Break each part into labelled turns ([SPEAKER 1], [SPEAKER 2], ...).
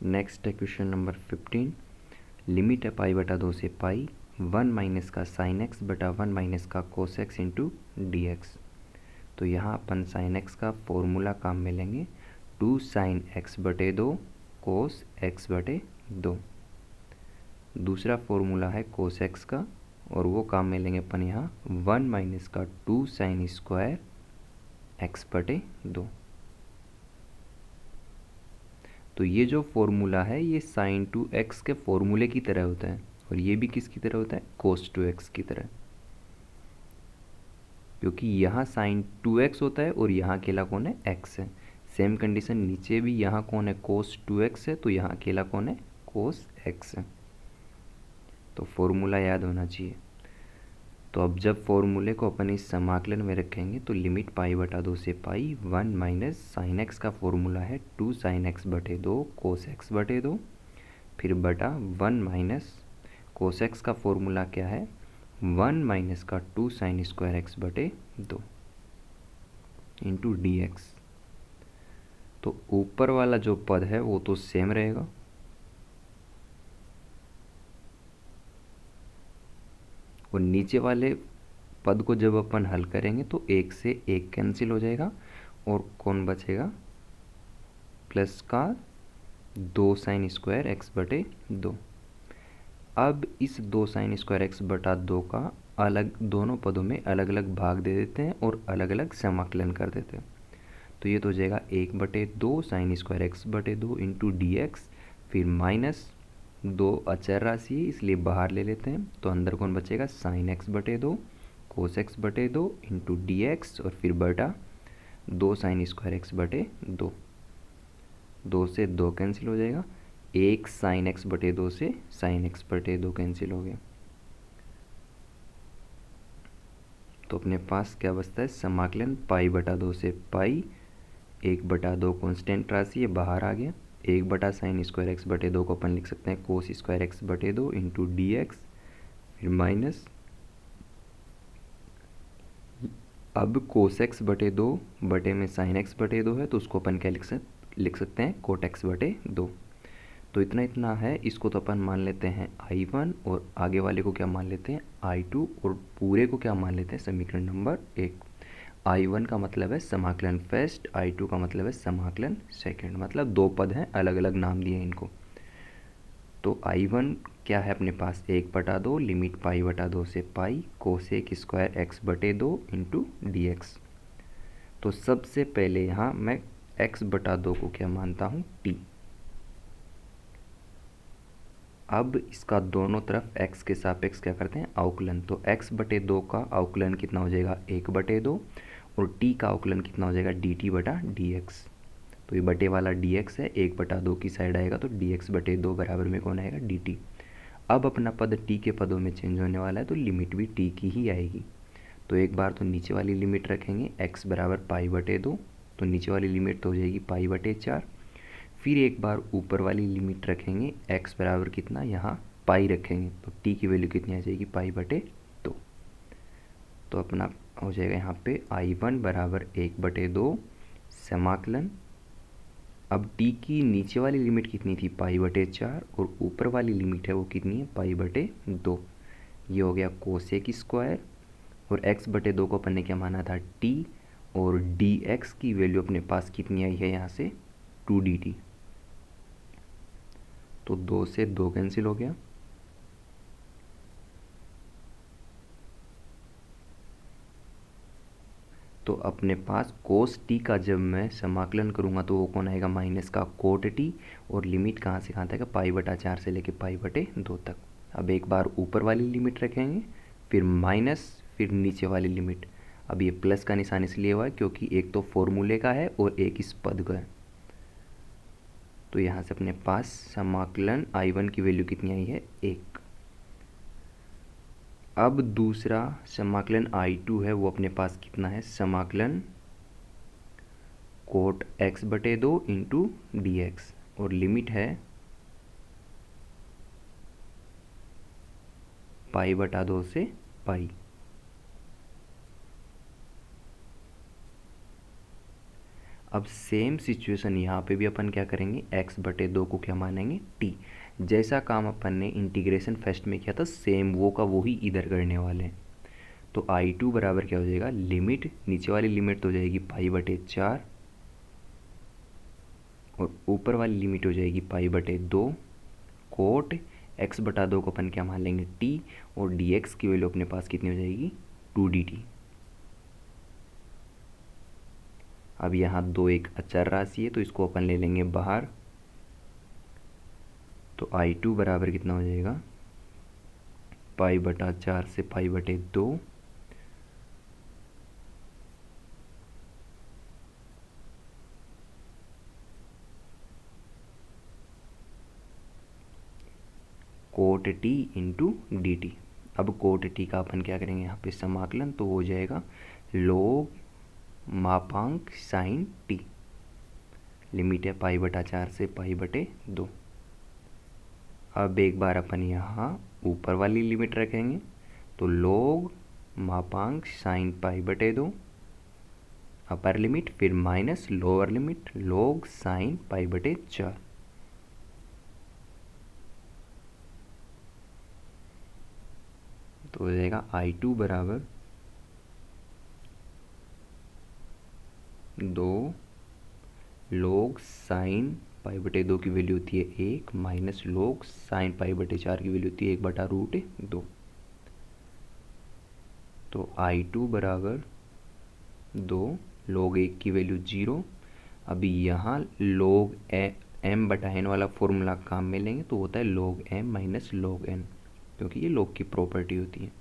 [SPEAKER 1] Next है question number 15। Limit है पाई बटा 2 से पाई 1 माइनस का साइन एक्स बटा 1 माइनस का cos x into D x. तो यहाँ अपन साइन एक्स का फॉर्मूला काम में लेंगे 2 साइन एक्स बटे 2 कोस एक्स बटे 2। दूसरा फॉर्मूला है कोस एक्स का और वो काम में लेंगे अपन यहाँ 1 माइनस का 2 साइन स्क्वायर एक्स बटे 2। तो ये जो फॉर्मूला है ये साइन 2x के फॉर्मूले की तरह होता है और ये भी किसकी तरह होता है, कोस 2x की तरह, क्योंकि यहाँ साइन 2x होता है और यहाँ अकेला कौन है, x है। सेम कंडीशन नीचे भी, यहाँ कौन है, कोस 2x है, तो यहाँ अकेला कौन है, कोस x है। तो फॉर्मूला याद होना चाहिए। तो अब जब फॉर्मूले को अपन इस समाकलन में रखेंगे तो लिमिट पाई बटा 2 से पाई 1 माइनस साइन एक्स का फॉर्मूला है 2 साइन एक्स बटे 2 कोस एक्स बटे 2, फिर बटा 1 माइनस कोस एक्स का फॉर्मूला क्या है 1 माइनस का 2 साइन स्क्वायर एक्स बटे 2 इंटू डी एक्स। तो ऊपर वाला जो पद है वो तो सेम रहेगा और नीचे वाले पद को जब अपन हल करेंगे तो एक से एक कैंसिल हो जाएगा और कौन बचेगा, प्लस का 2 साइन स्क्वायर एक्स बटे 2। अब इस 2 साइन स्क्वायर एक्स बटा 2 का अलग, दोनों पदों में अलग अलग भाग दे देते हैं और अलग अलग समाकलन कर देते हैं। तो ये तो हो जाएगा 1/2 साइन स्क्वायर एक्स बटे 2 इंटू डी एक्स, फिर माइनस 2 अचर राशि है इसलिए बाहर ले लेते हैं, तो अंदर कौन बचेगा, साइन एक्स बटे 2 कोस एक्स बटे 2 इंटू डी एक्स और फिर बटा 2 साइन स्क्वायर एक्स बटे 2। 2 से 2 कैंसिल हो जाएगा, 1 साइन एक्स बटे 2 से साइन एक्स बटे 2 कैंसिल हो गया। तो अपने पास क्या बचता है, समाकलन पाई बटा 2 से पाई 1/2 कॉन्स्टेंट राशि है बाहर आ गया, 1 बटा साइन स्क्वायर एक्स बटे 2 को अपन लिख सकते हैं कोस स्क्वायर एक्स बटे 2 इंटू डी एक्स, फिर माइनस, अब कोस एक्स बटे 2 बटे में साइन एक्स बटे 2 है तो उसको अपन क्या लिख सकते हैं कोट एक्स बटे 2। तो इतना इतना है, इसको तो अपन मान लेते हैं I1 और आगे वाले को क्या मान लेते हैं I2 और पूरे को क्या मान लेते हैं समीकरण नंबर 1। I1 का मतलब है समाकलन फर्स्ट, I2 का मतलब है समाकलन सेकंड, मतलब दो पद हैं, अलग अलग नाम दिए इनको। तो I1 क्या है अपने पास 1/2 लिमिट पाई बटा 2 से पाई कोसेक स्क्वायर एक्स बटे 2 इंटू डी एक्स। तो सबसे पहले यहाँ मैं x बटा 2 को क्या मानता हूँ t। अब इसका दोनों तरफ x के सापेक्ष क्या करते हैं अवकलन, तो x बटे 2 का अवकलन कितना हो जाएगा 1/2 और t का अवकलन कितना हो जाएगा dt बटा dx। तो ये बटे वाला dx है, 1/2 की साइड आएगा तो dx बटे 2 बराबर में कौन आएगा dt। अब अपना पद t के पदों में चेंज होने वाला है तो लिमिट भी t की ही आएगी। तो एक बार तो नीचे वाली लिमिट रखेंगे x बराबर पाई बटे 2, तो नीचे वाली लिमिट तो हो जाएगी पाई बटे 4। फिर एक बार ऊपर वाली लिमिट रखेंगे x बराबर कितना, यहाँ पाई रखेंगे तो t की वैल्यू कितनी आ जाएगी पाई बटे 2। तो अपना हो जाएगा यहाँ पे I1 बराबर 1/2 समाकलन। अब t की नीचे वाली लिमिट कितनी थी पाई बटे 4 और ऊपर वाली लिमिट है वो कितनी है पाई बटे 2। ये हो गया कोसेक स्क्वायर और x बटे 2 को अपन ने क्या माना था t और dx की वैल्यू अपने पास कितनी आई है यहाँ से 2dt। तो 2 से 2 कैंसिल हो गया, तो अपने पास कोस टी का जब मैं समाकलन करूँगा तो वो कौन आएगा माइनस का कोट टी और लिमिट कहाँ से कहाँ तक है पाई बटा 4 से लेके पाई बटे 2 तक। अब एक बार ऊपर वाली लिमिट रखेंगे फिर माइनस फिर नीचे वाली लिमिट। अब ये प्लस का निशान इसलिए हुआ है क्योंकि एक तो फॉर्मूले का है और एक इस पद का है। तो यहाँ से अपने पास समाकलन I1 की वैल्यू कितनी आई है 1। अब दूसरा समाकलन I2 है वो अपने पास कितना है समाकलन कोट x बटे 2 इंटू डी एक्स और लिमिट है पाई बटा 2 से पाई। अब सेम सिचुएशन यहाँ पे भी अपन क्या करेंगे, x बटे 2 को क्या मानेंगे, t। जैसा काम अपन ने इंटीग्रेशन फर्स्ट में किया था सेम वो का वो ही इधर करने वाले हैं। तो I2 बराबर क्या हो जाएगा, लिमिट, नीचे वाली लिमिट तो हो जाएगी पाई बटे 4 और ऊपर वाली लिमिट हो जाएगी पाई बटे 2 कोट x बटा 2 को अपन क्या मान लेंगे t, और dx की वैल्यू अपने पास कितनी हो जाएगी 2dt। अब यहाँ 2 एक अचर राशि है तो इसको अपन ले लेंगे बाहर। तो I2 बराबर कितना हो जाएगा, पाई बटा 4 से पाई बटे 2 cot T into D T. अब कोट टी का अपन क्या करेंगे यहाँ पे समाकलन, तो हो जाएगा लोग मापांक साइन टी, लिमिट है पाई बटा 4 से पाई बटे 2। अब एक बार अपन यहाँ ऊपर वाली लिमिट रखेंगे तो लोग मापांक साइन पाई बटे 2 अपर लिमिट, फिर माइनस लोअर लिमिट लोग साइन पाई बटे 4। तो हो जाएगा I2 बराबर 2 लोग साइन पाई बटे 2 की वैल्यू होती है 1 माइनस लोग साइन पाई बटे 4 की वैल्यू होती है 1 बटा रूट 2। तो I2 बराबर 2 लोग 1 की वैल्यू 0। अभी यहाँ लोग m बटा n वाला फॉर्मूला काम में लेंगे तो होता है लोग m माइनस लोग n, क्योंकि ये लोग की प्रॉपर्टी होती है।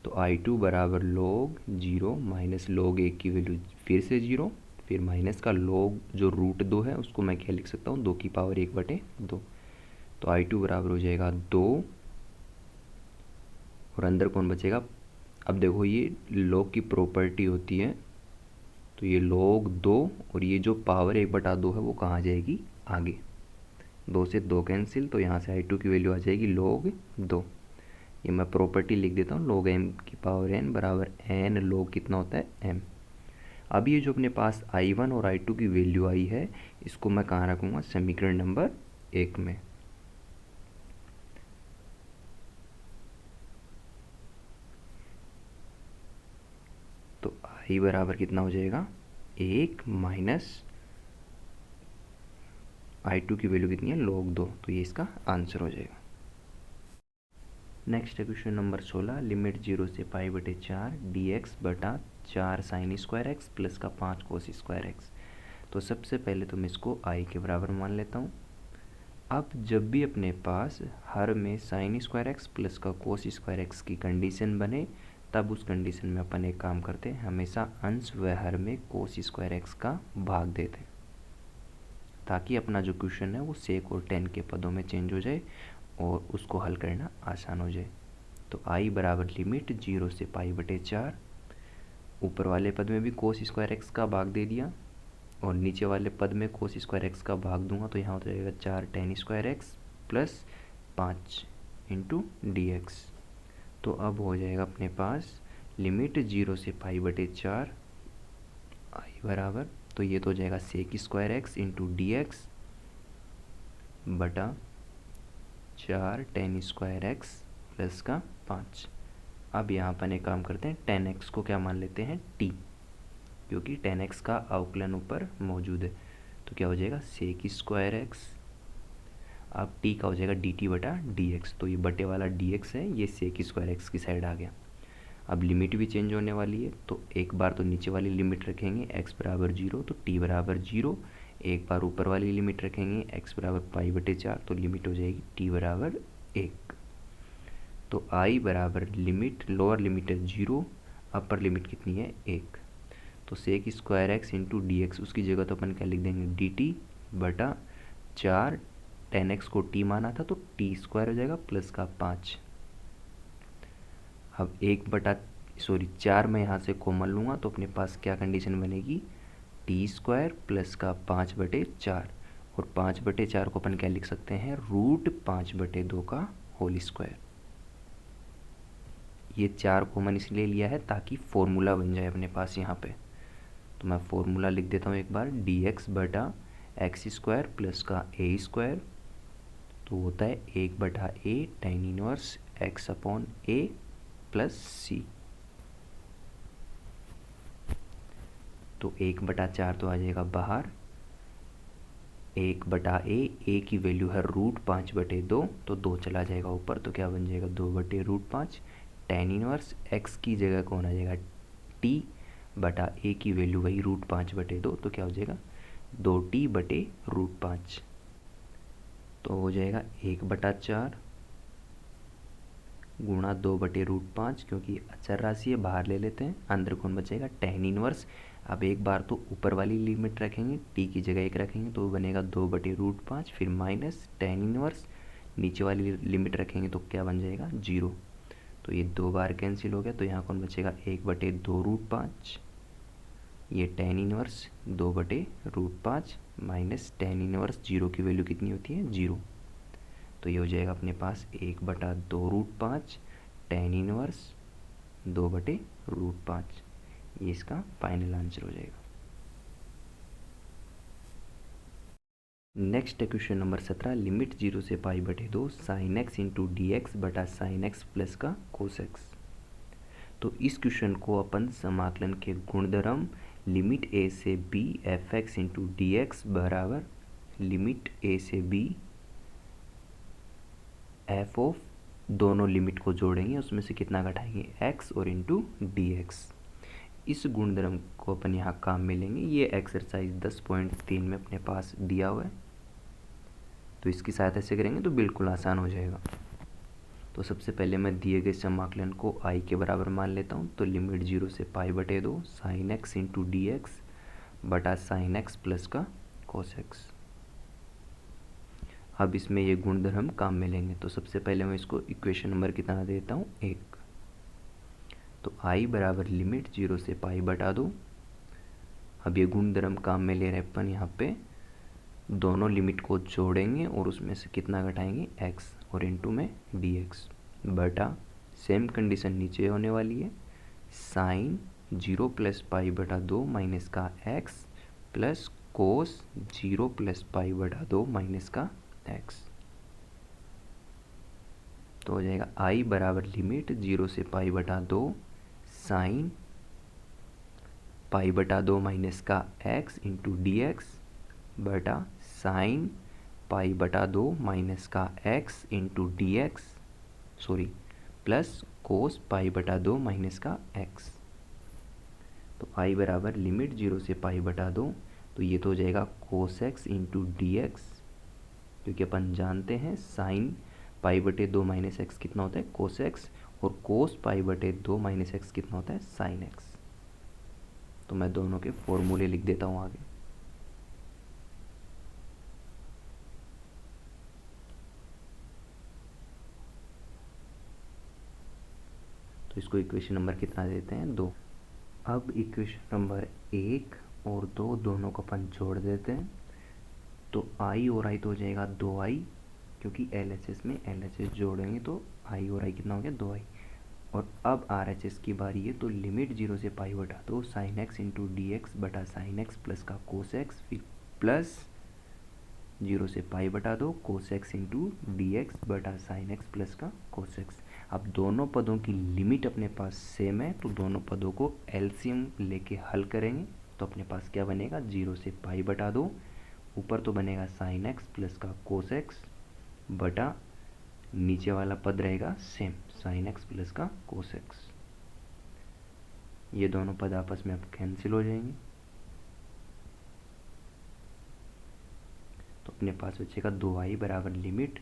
[SPEAKER 1] तो I2 बराबर लोग 0 माइनस लोग 1 की वैल्यू फिर से 0, फिर माइनस का लोग जो रूट 2 है उसको मैं क्या लिख सकता हूँ 2 की पावर 1 बटे 2। तो I2 बराबर हो जाएगा 2 और अंदर कौन बचेगा। अब देखो ये लोग की प्रॉपर्टी होती है तो ये लोग 2 और ये जो पावर 1 बटा 2 है वो कहाँ आ जाएगी आगे, 2 से 2 कैंसिल, तो यहाँ से I2 की वैल्यू आ जाएगी लोग 2। ये मैं प्रॉपर्टी लिख देता हूँ लोग m की पावर n बराबर n लोग कितना होता है m। अब ये जो अपने पास I1 और I2 की वैल्यू आई है इसको मैं कहाँ रखूँगा, समीकरण नंबर 1 में। तो I बराबर कितना हो जाएगा 1 माइनस I2 की वैल्यू कितनी है लोग 2, तो ये इसका आंसर हो जाएगा। नेक्स्ट है क्वेश्चन नंबर 16, लिमिट 0 से पाई बटे 4 dx बटा 4 साइन स्क्वायर एक्स प्लस का 5 कोस स्क्वायर एक्स। तो सबसे पहले तो मैं इसको i के बराबर मान लेता हूँ। अब जब भी अपने पास हर में साइन स्क्वायर एक्स प्लस का कोस स्क्वायर एक्स की कंडीशन बने तब उस कंडीशन में अपन एक काम करते हैं, हमेशा अंश व हर में कोस स्क्वायर एक्स का भाग देते हैं ताकि अपना जो क्वेश्चन है वो सेक और टेन के पदों में चेंज हो जाए और उसको हल करना आसान हो जाए। तो i बराबर लिमिट 0 से पाई बटे 4, ऊपर वाले पद में भी कोस स्क्वायर एक्स का भाग दे दिया और नीचे वाले पद में कोस स्क्वायर एक्स का भाग दूंगा तो यहाँ हो जाएगा 4 ten square x plus 5 into D x. तो अब हो जाएगा अपने पास लिमिट 0 से पाई बटे 4 i बराबर, तो ये तो हो जाएगा sec square X into D x बटा 4 टेन स्क्वायर एक्स प्लस का 5। अब यहाँ अपन एक काम करते हैं, टेन एक्स को क्या मान लेते हैं t, क्योंकि टेन एक्स का अवकलन ऊपर मौजूद है। तो क्या हो जाएगा सेक स्क्वायर एक्स, अब t का हो जाएगा dt बटा dx, तो ये बटे वाला dx है ये सेक स्क्वायर एक्स की साइड आ गया। अब लिमिट भी चेंज होने वाली है तो एक बार तो नीचे वाली लिमिट रखेंगे x बराबर 0 तो t बराबर 0, एक बार ऊपर वाली लिमिट रखेंगे x बराबर पाई बटे 4 तो लिमिट हो जाएगी t बराबर 1। तो i बराबर लिमिट लोअर लिमिट है 0, अपर लिमिट कितनी है 1, तो sec square X into D X उसकी जगह तो अपन क्या लिख देंगे डी टी बटा 4 टेन एक्स को t माना था तो टी स्क्वायर हो जाएगा प्लस का 5। अब 4 मैं यहाँ से कॉमन लूँगा तो अपने पास क्या कंडीशन बनेगी टी स्क्वायर प्लस का 5 बटे 4, और 5 बटे 4 को अपन क्या लिख सकते हैं रूट 5 बटे 2 का होल स्क्वायर। ये 4 कॉमन इसलिए लिया है ताकि फॉर्मूला बन जाए अपने पास यहाँ पे। तो मैं फॉर्मूला लिख देता हूँ एक बार, डी एक्स बटा एक्स स्क्वायर प्लस का ए स्क्वायर, तो होता है 1/a tan inverse x upon a plus c. तो 1/4 तो आ जाएगा बाहर, 1/a, ए की वैल्यू है √5/2, तो 2 चला जाएगा ऊपर, तो क्या बन जाएगा 2/√5। tan इनवर्स एक्स की जगह कौन आ जाएगा t बटा ए की वैल्यू वही √5/2, तो क्या हो जाएगा 2t/√5। तो हो जाएगा 1/4 गुणा 2/√5, क्योंकि अचर राशि है बाहर ले लेते हैं, अंदर कौन बचेगा tan इनवर्स। अब एक बार तो ऊपर वाली लिमिट रखेंगे, t की जगह 1 रखेंगे तो बनेगा 2/√5, फिर माइनस tan इनवर्स, नीचे वाली लिमिट रखेंगे तो क्या बन जाएगा 0। तो ये 2 बार कैंसिल हो गया, तो यहाँ कौन बचेगा 1/2√5, ये tan inverse 2/√5 minus tan inverse, 0 की वैल्यू कितनी होती है 0। तो ये हो जाएगा अपने पास 1/2√5 tan इनवर्स 2/√5, ये इसका फाइनल आंसर हो जाएगा। नेक्स्ट है क्वेश्चन नंबर 17, लिमिट 0 से π/2 sin x into D x बटा साइन एक्स प्लस का कोस एक्स। तो इस क्वेश्चन को अपन समाकलन के गुणधर्म लिमिट a से b F x into D x बराबर लिमिट a से b एफ ऑफ दोनों लिमिट को जोड़ेंगे, उसमें से कितना घटाएंगे x और इंटू डी एक्स। इस गुणधर्म को अपन यहाँ काम में लेंगे। ये एक्सरसाइज 10.3 में अपने पास दिया हुआ है, तो इसकी सहायता से करेंगे तो बिल्कुल आसान हो जाएगा। तो सबसे पहले मैं दिए गए समाकलन को i के बराबर मान लेता हूँ, तो लिमिट 0 से π/2 sine x into D x बटा साइन एक्स प्लस का कोस एक्स। अब इसमें ये गुणधर्म काम में लेंगे, तो सबसे पहले मैं इसको इक्वेशन नंबर कितना देता हूँ 1। तो i बराबर लिमिट 0 से π/2। अब ये गुणधर्म काम में ले रहे अपन, यहाँ पे दोनों लिमिट को जोड़ेंगे और उसमें से कितना घटाएंगे x और इंटू में dx बटा सेम कंडीशन नीचे होने वाली है, साइन 0 प्लस π/2 माइनस का x plus cos 0 plus π/2 minus का x। तो हो जाएगा i बराबर लिमिट 0 से π/2 साइन π/2 माइनस का x इंटू डी एक्स बटा साइन π/2 माइनस का x into D x plus cos π/2 minus का x। तो i बराबर लिमिट 0 से π/2, तो ये तो हो जाएगा cos x into D x, क्योंकि अपन जानते हैं साइन π/2 माइनस एक्स कितना होता है कोस x, और कोस π/2 माइनस एक्स कितना होता है साइन x। तो मैं दोनों के फॉर्मूले लिख देता हूँ आगे। तो इसको इक्वेशन नंबर कितना देते हैं 2। अब इक्वेशन नंबर 1 और 2 दोनों को अपन जोड़ देते हैं, तो i और i तो हो जाएगा 2i, क्योंकि LHS में LHS जोड़ेंगे तो i और i कितना हो गया 2i। और अब RHS की बारी है, तो लिमिट 0 से π/2 sine x into D x बटा साइन एक्स प्लस का कोस एक्स, फिर प्लस 0 से π/2 cos x into D x बटा साइन एक्स प्लस का कोस एक्स। अब दोनों पदों की लिमिट अपने पास सेम है, तो दोनों पदों को एलसीएम लेके हल करेंगे, तो अपने पास क्या बनेगा 0 से π/2, ऊपर तो बनेगा साइन एक्स प्लस का कोस एक्स बटा नीचे वाला पद रहेगा सेम साइन एक्स प्लस का कोस एक्स। ये दोनों पद आपस में अब कैंसिल हो जाएंगे, तो अपने पास बचेगा 2i बराबर लिमिट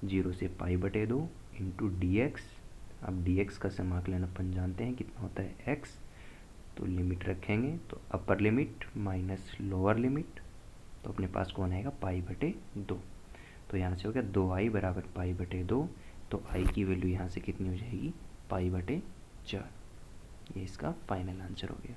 [SPEAKER 1] 0 से π/2 इंटू डी एक्स। अब डी एक्स का समाकलन अपन जानते हैं कितना होता है x, तो लिमिट रखेंगे तो upper limit minus lower limit, तो अपने पास कौन आएगा π/2। तो यहाँ से हो गया 2i बराबर π/2, तो i की वैल्यू यहाँ से कितनी हो जाएगी π/4। ये इसका फाइनल आंसर हो गया।